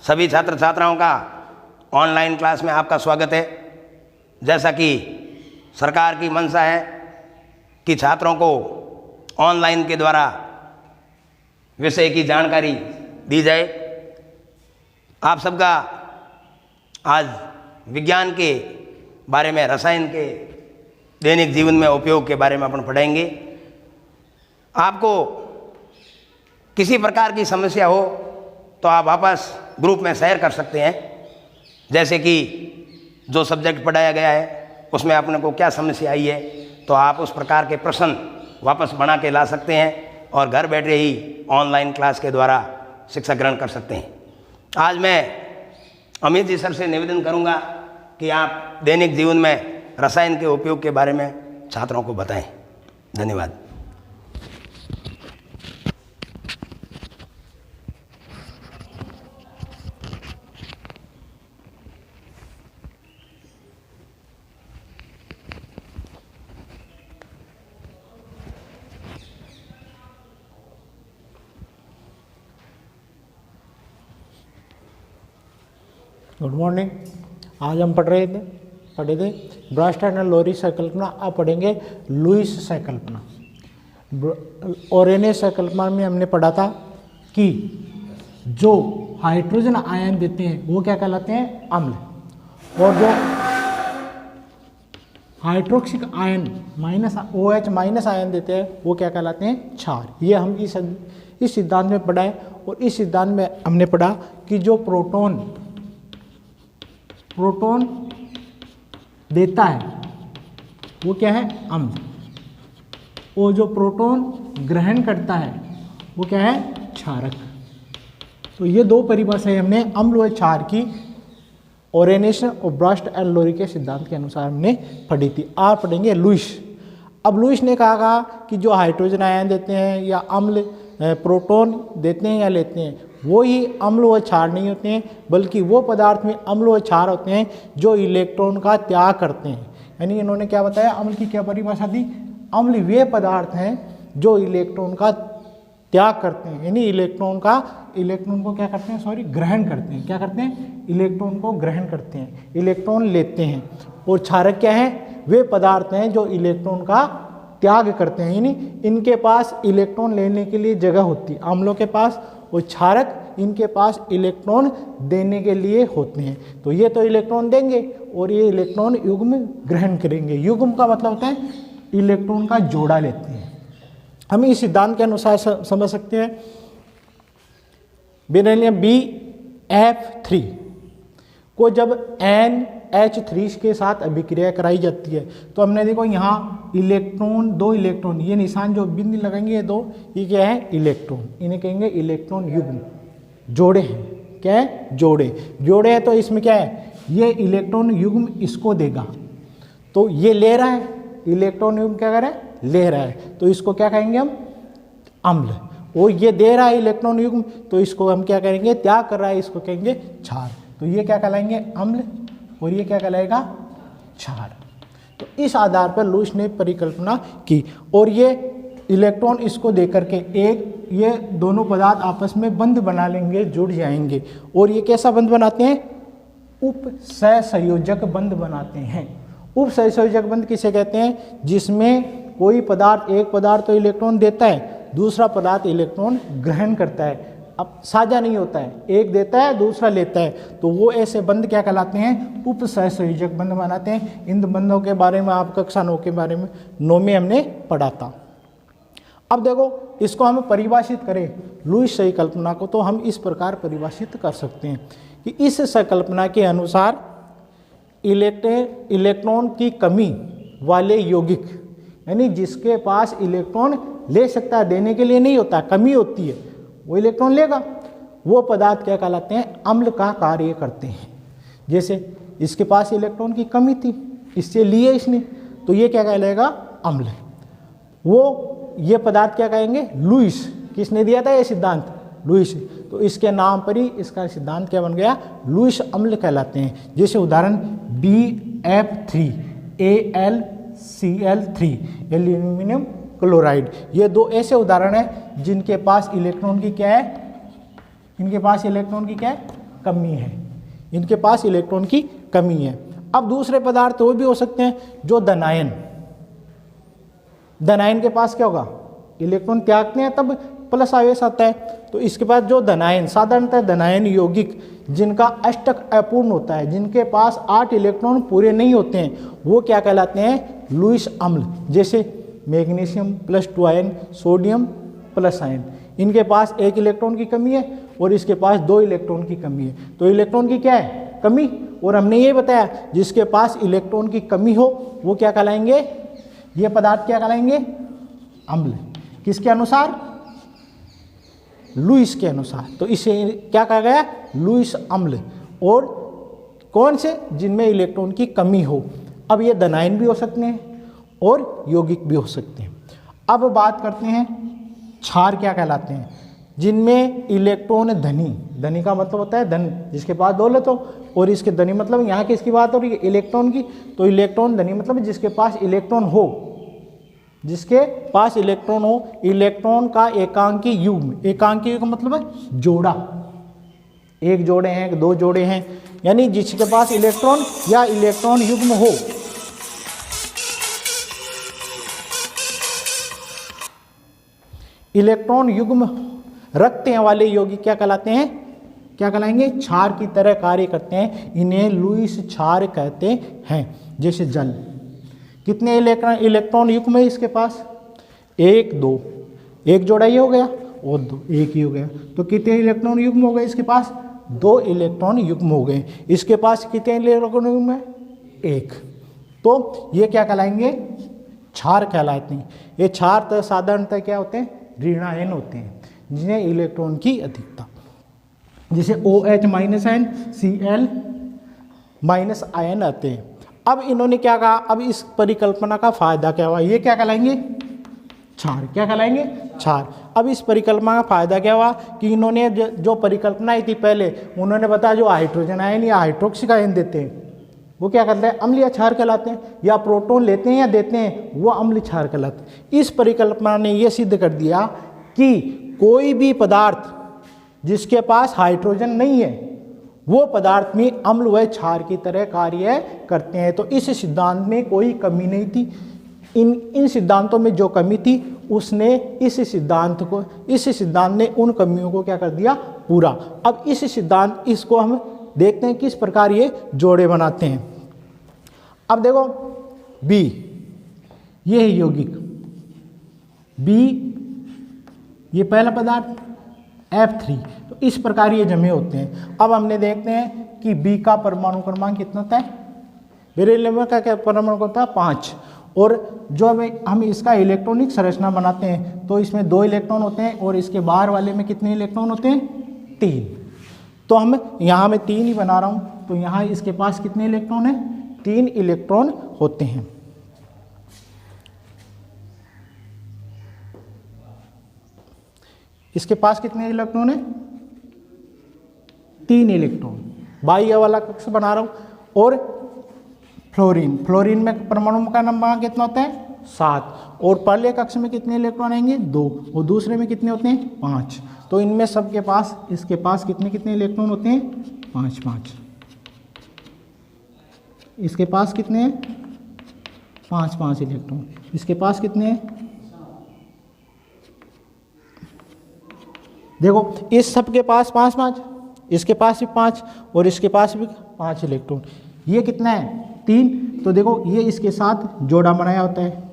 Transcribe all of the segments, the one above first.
सभी छात्र छात्राओं का ऑनलाइन क्लास में आपका स्वागत है। जैसा कि सरकार की मंशा है कि छात्रों को ऑनलाइन के द्वारा विषय की जानकारी दी जाए, आप सबका आज विज्ञान के बारे में, रसायन के दैनिक जीवन में उपयोग के बारे में अपन पढ़ेंगे। आपको किसी प्रकार की समस्या हो तो आप वापस ग्रुप में शेयर कर सकते हैं। जैसे कि जो सब्जेक्ट पढ़ाया गया है उसमें अपने को क्या समस्या आई है, तो आप उस प्रकार के प्रश्न वापस बना के ला सकते हैं और घर बैठे ही ऑनलाइन क्लास के द्वारा शिक्षा ग्रहण कर सकते हैं। आज मैं अमित जी सर से निवेदन करूंगा कि आप दैनिक जीवन में रसायन के उपयोग के बारे में छात्रों को बताएं। धन्यवाद। Good morning. आज हम पढ़े थे ब्रास्ट एंड लोरी संकल्पना। अब पढ़ेंगे लुईस संकल्पना। ओरेने संकल्पना में हमने पढ़ा था कि जो हाइड्रोजन आयन देते हैं वो क्या कहलाते हैं? अम्ल। और जो hydroxyl ion minus OH minus ion देते हैं वो क्या कहलाते हैं? क्षार। ये हम इस सिद्धांत में पढ़ा है। और इस सिद्धांत में हमने पढ़ा कि जो प्रोटॉन देता है वो क्या है? अम्ल। और जो प्रोटॉन ग्रहण करता है वो क्या है? क्षारक। तो ये दो परिभाषाएं हमने अम्ल और क्षार की ओरेनेशन और ब्रास्ट एंड लोरी के सिद्धांत के अनुसार हमने पढ़ी थी। आप पढ़ेंगे लुईस। अब लुईस ने कहा कि जो हाइड्रोजन आयन देते हैं या अम्ल प्रोटॉन देते हैं या लेते हैं वो ही अम्ल व क्षार नहीं होते हैं, बल्कि वो पदार्थ में अम्ल व क्षार होते हैं जो इलेक्ट्रॉन का त्याग करते हैं। यानी इन्होंने क्या बताया? अम्ल की क्या परिभाषा दी? अम्ल वे पदार्थ हैं जो इलेक्ट्रॉन का त्याग करते हैं, यानी इलेक्ट्रॉन को क्या करते हैं? ग्रहण करते हैं। क्या करते हैं? इलेक्ट्रॉन को ग्रहण करते हैं, इलेक्ट्रॉन लेते हैं। और क्षारक क्या है? वे पदार्थ हैं जो इलेक्ट्रॉन का त्याग करते हैं, यानी इनके पास इलेक्ट्रॉन लेने के लिए जगह होती है अम्लों के पास, और क्षारक इनके पास इलेक्ट्रॉन देने के लिए होते हैं। तो ये तो इलेक्ट्रॉन देंगे और ये इलेक्ट्रॉन युग्म ग्रहण करेंगे। युग्म का मतलब होता है इलेक्ट्रॉन का जोड़ा लेते हैं। हम इस सिद्धांत के अनुसार समझ सकते हैं बेरिलियम BF3 को जब NH3 के साथ अभिक्रिया कराई जाती है तो हमने देखो यहाँ इलेक्ट्रॉन, दो इलेक्ट्रॉन, ये निशान जो बिंदु लगाएंगे ये दो, ये क्या है? इलेक्ट्रॉन। इन्हें कहेंगे इलेक्ट्रॉन युग्म। जोड़े हैं। क्या है? जोड़े हैं। तो इसमें क्या है? ये इलेक्ट्रॉन युग्म इसको देगा, तो ये ले रहा है। इलेक्ट्रॉन युग्म क्या कर रहा है? ले रहा है। तो इसको क्या कहेंगे हम? अम्ल। और ये दे रहा है इलेक्ट्रॉन युग्म, तो इसको हम क्या करेंगे? त्याग कर रहा है, इसको कहेंगे क्षार। तो ये क्या कहलाएंगे? अम्ल। और ये क्या कहलाएगा? क्षार। तो इस आधार पर लुईस ने परिकल्पना की और ये इलेक्ट्रॉन इसको देकर के ये दोनों पदार्थ आपस में बंध बना लेंगे, जुड़ जाएंगे। और ये कैसा बंध बनाते हैं? उपसहसंयोजक बंध बनाते हैं। उपसहसंयोजक बंध किसे कहते हैं? जिसमें कोई पदार्थ, एक पदार्थ तो इलेक्ट्रॉन देता है, दूसरा पदार्थ इलेक्ट्रॉन ग्रहण करता है। अब साझा नहीं होता है, एक देता है दूसरा लेता है, तो वो ऐसे बंध क्या कहलाते हैं? उपसहसंयोजक बंध बनाते हैं। इन बंधों के बारे में आप कक्षा 9 के बारे में 9 में हमने पढ़ा था। अब देखो इसको हम परिभाषित करें लुईस संकल्पना को, तो हम इस प्रकार परिभाषित कर सकते हैं कि इस संकल्पना के अनुसार इलेक्ट्रॉन की कमी वाले यौगिक, यानी जिसके पास इलेक्ट्रॉन ले सकता है, देने के लिए नहीं होता, कमी होती है, वो इलेक्ट्रॉन लेगा, वो पदार्थ क्या कहलाते हैं? अम्ल का कार्य करते हैं। जैसे इसके पास इलेक्ट्रॉन की कमी थी, इससे लिए इसने, तो ये क्या कहलाएगा? अम्ल। ये पदार्थ क्या कहेंगे? लुईस। किसने दिया था ये सिद्धांत? लुईस। तो इसके नाम पर ही इसका सिद्धांत क्या बन गया? लुईस अम्ल कहलाते हैं। जैसे उदाहरण BF3 AlCl3 एल्यूमिनियम क्लोराइड, ये दो ऐसे उदाहरण हैं जिनके पास इलेक्ट्रॉन की क्या है? इनके पास इलेक्ट्रॉन की क्या है? कमी है, इनके पास इलेक्ट्रॉन की कमी है। अब दूसरे पदार्थ वो भी हो सकते हैं जो धनायन, धनायन के पास क्या होगा, इलेक्ट्रॉन त्यागते हैं तब प्लस आवेश आता है। तो इसके पास जो धनायन, साधारणतः धनायन यौगिक जिनका अष्टक अपूर्ण होता है, जिनके पास 8 इलेक्ट्रॉन पूरे नहीं होते हैं, वो क्या कहलाते हैं, लुईस अम्ल। जैसे magnesium +2 ion, sodium plus ion, इनके पास 1 इलेक्ट्रॉन की कमी है और इसके पास 2 इलेक्ट्रॉन की कमी है। तो इलेक्ट्रॉन की क्या है, कमी। और हमने ये बताया जिसके पास इलेक्ट्रॉन की कमी हो वो क्या कहलाएंगे, ये पदार्थ क्या कहलाएंगे, अम्ल। किसके अनुसार, लुईस के अनुसार। तो इसे क्या कहा गया, लुईस अम्ल। और कौन से, जिनमें इलेक्ट्रॉन की कमी हो। अब ये धनायन भी हो सकते हैं और यौगिक भी हो सकते हैं। अब बात करते हैं क्षार क्या कहलाते हैं, जिनमें इलेक्ट्रॉन धनी, धनी का मतलब होता है धन, जिसके पास दौलत हो, और इसके धनी मतलब यहाँ किसकी बात हो रही है, इलेक्ट्रॉन की। तो इलेक्ट्रॉन धनी मतलब जिसके पास इलेक्ट्रॉन हो, जिसके पास इलेक्ट्रॉन हो, इलेक्ट्रॉन का एकांकी युग्म, एकांकी युग्म मतलब है जोड़ा, 1 जोड़े हैं 2 जोड़े हैं, यानी जिसके पास इलेक्ट्रॉन या इलेक्ट्रॉन युग्म हो। इलेक्ट्रॉन युग्म रखते वाले यौगिक क्या कहलाते हैं, क्या कहलाएंगे, क्षार की तरह कार्य करते हैं, इन्हें लुईस क्षार कहते हैं। जैसे जल, कितने इलेक्ट्रॉन युग्म है इसके पास, 1 2, 1 जोड़ा ये हो गया और 2, 1 ही हो गया। तो कितने इलेक्ट्रॉन युग्म हो गए इसके पास, 2 इलेक्ट्रॉन युग्म हो गए। इसके पास कितने इलेक्ट्रॉन युग्म है, 1। तो ये क्या कहलाएंगे, क्षार कहलाते हैं। ये क्षार तो साधारणतः क्या होते हैं, ऋणायन होते हैं, जिन्हें इलेक्ट्रॉन की अधिकता, जैसे OH- आयन, Cl- आयन आते हैं। अब इन्होंने क्या कहा, अब इस परिकल्पना का फायदा क्या हुआ, ये क्या कहलाएंगे, क्षार। क्या कहलाएंगे, क्षार। अब इस परिकल्पना का फायदा क्या हुआ कि इन्होंने जो परिकल्पना थी पहले, उन्होंने बताया जो हाइड्रोजन आयन या हाइड्रोक्सिक आयन देते हैं वो क्या कहते हैं, अम्ल या क्षार कहलाते हैं, या प्रोटॉन लेते हैं या देते हैं वो अम्ल क्षार कहलाते हैं। इस परिकल्पना ने यह सिद्ध कर दिया कि कोई भी पदार्थ जिसके पास हाइड्रोजन नहीं है वो पदार्थ में अम्ल व क्षार की तरह कार्य करते हैं। तो इस सिद्धांत में कोई कमी नहीं थी। इन सिद्धांतों में जो कमी थी उसने इस सिद्धांत ने उन कमियों को क्या कर दिया, पूरा। अब इस सिद्धांत, इसको हम देखते हैं किस प्रकार ये जोड़े बनाते हैं। अब देखो बी, ये है यौगिक बी, ये पहला पदार्थ F3। तो इस प्रकार ये जमे होते हैं। अब हमने देखते हैं कि बी का परमाणु क्रमांक कितना होता है, बेरिलियम का क्या परमाणु होता है, 5। और जो हम इसका इलेक्ट्रॉनिक संरचना बनाते हैं तो इसमें 2 इलेक्ट्रॉन होते हैं और इसके बाहर वाले में कितने इलेक्ट्रॉन होते हैं, 3। तो हम यहाँ में 3 ही बना रहा हूँ, तो यहाँ इसके पास कितने इलेक्ट्रॉन हैं, 3 इलेक्ट्रॉन होते हैं। इसके पास कितने इलेक्ट्रॉन है, 3 इलेक्ट्रॉन। बाह्य वाला कक्ष बना रहा हूं। और फ्लोरीन में परमाणु का नंबर कितना होता है, 7। और पहले कक्ष में कितने इलेक्ट्रॉन आएंगे, 2, और दूसरे में कितने होते हैं, 5। तो इनमें सबके पास, इसके पास कितने इलेक्ट्रॉन होते हैं, 5 इसके पास कितने हैं, 5 इलेक्ट्रॉन। इसके पास कितने हैं, देखो इस सब के पास 5, इसके पास भी 5 और इसके पास भी 5 इलेक्ट्रॉन। ये कितना है, 3। तो देखो ये इसके साथ जोड़ा बनाया होता है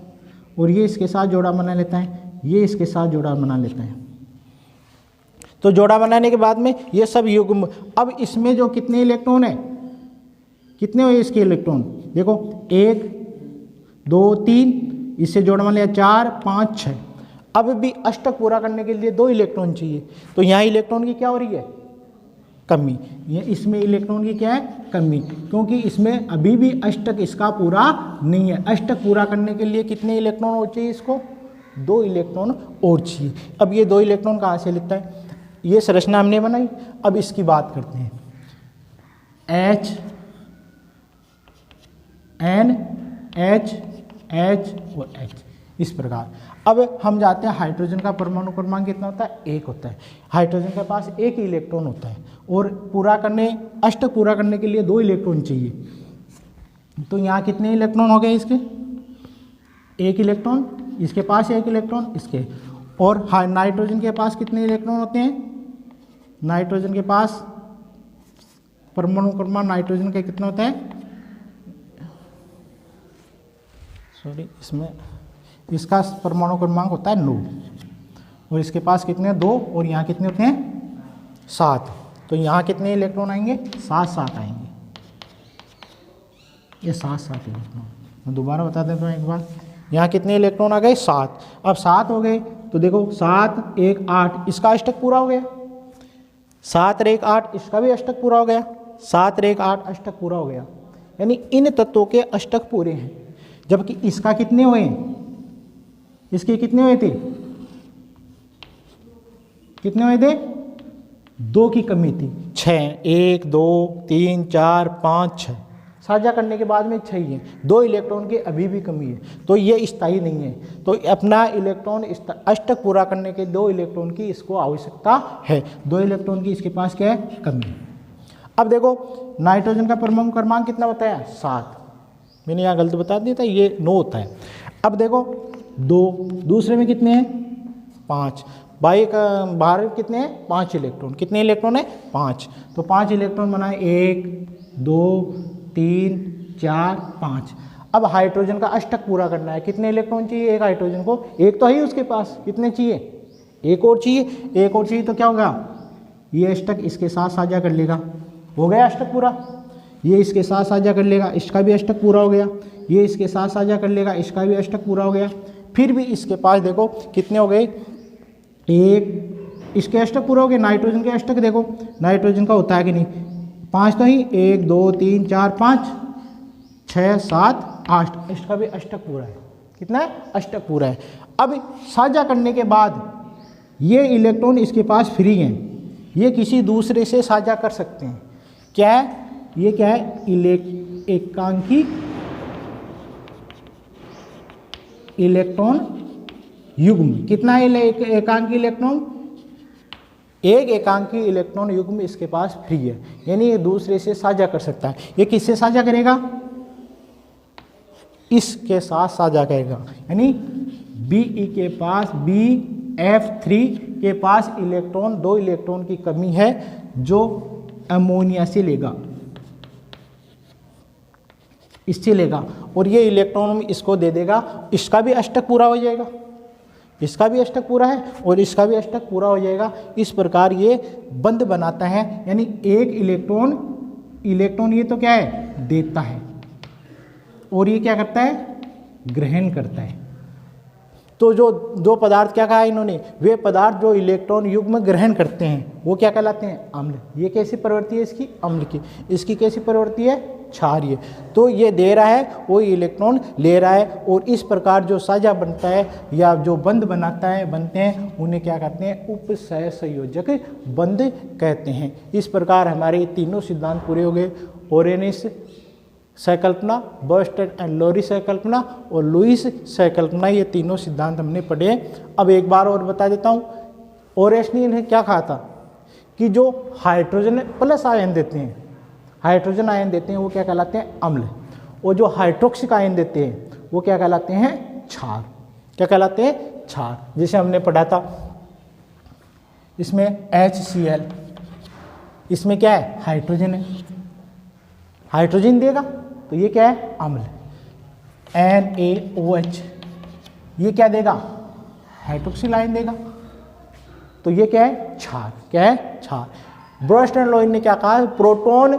और ये इसके साथ जोड़ा बना लेता है, ये इसके साथ जोड़ा बना लेता है। तो जोड़ा बनाने के बाद में ये सब युग्म। अब इसमें जो कितने इलेक्ट्रॉन है, कितने हुए इसके इलेक्ट्रॉन, देखो 1 2 3, इससे जोड़ा बना लिया 4 5 6। अब भी अष्टक पूरा करने के लिए 2 इलेक्ट्रॉन चाहिए। तो यहाँ इलेक्ट्रॉन की क्या हो रही है, कमी। ये इसमें इलेक्ट्रॉन की क्या है, कमी, क्योंकि इसमें अभी भी अष्टक इसका पूरा नहीं है। अष्टक पूरा करने के लिए कितने इलेक्ट्रॉन और चाहिए इसको, 2 इलेक्ट्रॉन और चाहिए। अब ये 2 इलेक्ट्रॉन कहाँ से लिखता है, ये संरचना हमने बनाई। अब इसकी बात करते हैं, H N H H और H। इस प्रकार। अब हम जाते हैं हाइड्रोजन का परमाणु क्रमांक कितना होता है, 1 होता है। हाइड्रोजन के पास 1 इलेक्ट्रॉन होता है और अष्टक पूरा करने के लिए 2 इलेक्ट्रॉन चाहिए। तो यहाँ कितने इलेक्ट्रॉन हो गए इसके, 1 इलेक्ट्रॉन, इसके पास 1 इलेक्ट्रॉन, इसके। और नाइट्रोजन के पास कितने इलेक्ट्रॉन होते हैं, नाइट्रोजन के पास परमाणु क्रमांक नाइट्रोजन का कितना होता है, सॉरी इसमें इसका परमाणु क्रमांक होता है 9 और इसके पास कितने 2 और यहाँ कितने होते हैं 7। तो यहाँ कितने इलेक्ट्रॉन आएंगे, 7 आएंगे, ये 7 इलेक्ट्रॉन। मैं दोबारा बता देता हूँ एक बार, यहाँ कितने इलेक्ट्रॉन आ गए 7। अब 7 हो गए तो देखो 7 1 8 इसका अष्टक पूरा हो गया, 7 1 8 इसका भी अष्टक पूरा हो गया, 7 1 8 अष्टक पूरा हो गया। यानी इन तत्वों के अष्टक पूरे हैं। जबकि इसका कितने हुए, इसके कितने हुए थे, कितने हुए थे, 2 की कमी थी, 6 1 2 3 4 5 6 साझा करने के बाद में 6 ही है, 2 इलेक्ट्रॉन की अभी भी कमी है, तो ये स्थायी नहीं है। तो अपना इलेक्ट्रॉन अष्टक पूरा करने के 2 इलेक्ट्रॉन की इसको आवश्यकता है, 2 इलेक्ट्रॉन की इसके पास क्या है, कमी। अब देखो नाइट्रोजन का परमाणु क्रमांक कितना बताया, 7, मैंने यहाँ गलत बता दिया था, ये 9 होता है। अब देखो 2, दूसरे में कितने हैं 5, बाहर कितने हैं 5 इलेक्ट्रॉन, कितने इलेक्ट्रॉन है 5, तो 5 इलेक्ट्रॉन बनाए 1 2 3 4 5। अब हाइड्रोजन का अष्टक पूरा करना है, कितने इलेक्ट्रॉन चाहिए एक हाइड्रोजन को, एक तो है ही उसके पास, कितने चाहिए, एक और चाहिए, एक और चाहिए तो क्या होगा, ये अष्टक इसके साथ साझा कर लेगा, हो गया अष्टक पूरा। ये इसके साथ साझा कर लेगा, इसका भी अष्टक पूरा हो गया, ये इसके साथ साझा कर लेगा, इसका भी अष्टक पूरा हो गया। फिर भी इसके पास देखो कितने हो गए, एक इसके अष्टक पूरा हो गए, नाइट्रोजन के अष्टक देखो, नाइट्रोजन का होता है कि नहीं, 5 तो ही, 1 2 3 4 5 6 7 8, इसका भी अष्टक पूरा है, कितना है, अष्टक पूरा है। अब साझा करने के बाद ये इलेक्ट्रॉन इसके पास फ्री हैं, ये किसी दूसरे से साझा कर सकते हैं। क्या है ये, क्या है, एकांकी इलेक्ट्रॉन युग्म। कितना है एकांकी इलेक्ट्रॉन, एक एकांकी इलेक्ट्रॉन युग्म इसके पास फ्री है, यानी ये दूसरे से साझा कर सकता है। ये किससे साझा करेगा, इसके साथ साझा करेगा, यानी Be के पास BF3 के पास इलेक्ट्रॉन, 2 इलेक्ट्रॉन की कमी है, जो अमोनिया से लेगा, इससे लेगा और ये इलेक्ट्रॉन इसको दे देगा, इसका भी अष्टक पूरा हो जाएगा, इसका भी अष्टक पूरा है और इसका भी अष्टक पूरा हो जाएगा। इस प्रकार ये बंध बनाता है, यानी एक इलेक्ट्रॉन ये तो क्या है, देता है और ये क्या करता है, ग्रहण करता है। तो जो 2 पदार्थ क्या कहा इन्होंने, वे पदार्थ जो इलेक्ट्रॉन युग्म ग्रहण करते हैं वो क्या कहलाते हैं, अम्ल। ये कैसी प्रवृत्ति है इसकी, अम्ल की। इसकी कैसी प्रवृत्ति है, क्षारीय। तो ये दे रहा है, वो इलेक्ट्रॉन ले रहा है, और इस प्रकार जो साझा बनता है या जो बंध बनाता है, बनते हैं, उन्हें क्या कहते हैं, उपसहसंयोजक बंध कहते हैं। इस प्रकार हमारे तीनों सिद्धांत पूरे हो गए, ओरेनिस सहकल्पना, बर्नस्टेड एंड लोरी सहकल्पना और लुईस सहकल्पना, ये तीनों सिद्धांत हमने पढ़े। अब एक बार और बता देता हूँ, ओरेस्नियन ने क्या कहा था कि जो हाइड्रोजन प्लस आयन देते हैं, हाइड्रोजन आयन देते हैं, वो क्या कहलाते हैं, अम्ल, और जो हाइड्रोक्सिक आयन देते हैं वो क्या कहलाते हैं, क्षार। क्या कहलाते हैं, क्षार। जैसे हमने पढ़ा था, इसमें HCl, इसमें क्या है, हाइड्रोजन है, हाइड्रोजन देगा तो ये क्या है, अम्ल। NaOH, ये क्या देगा, हाइड्रोक्सिल आयन देगा, तो ये क्या है, क्षार। क्या है, क्षार। ब्रोस्ट एंड लोइन ने क्या कहा, प्रोटॉन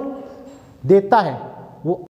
देता है वो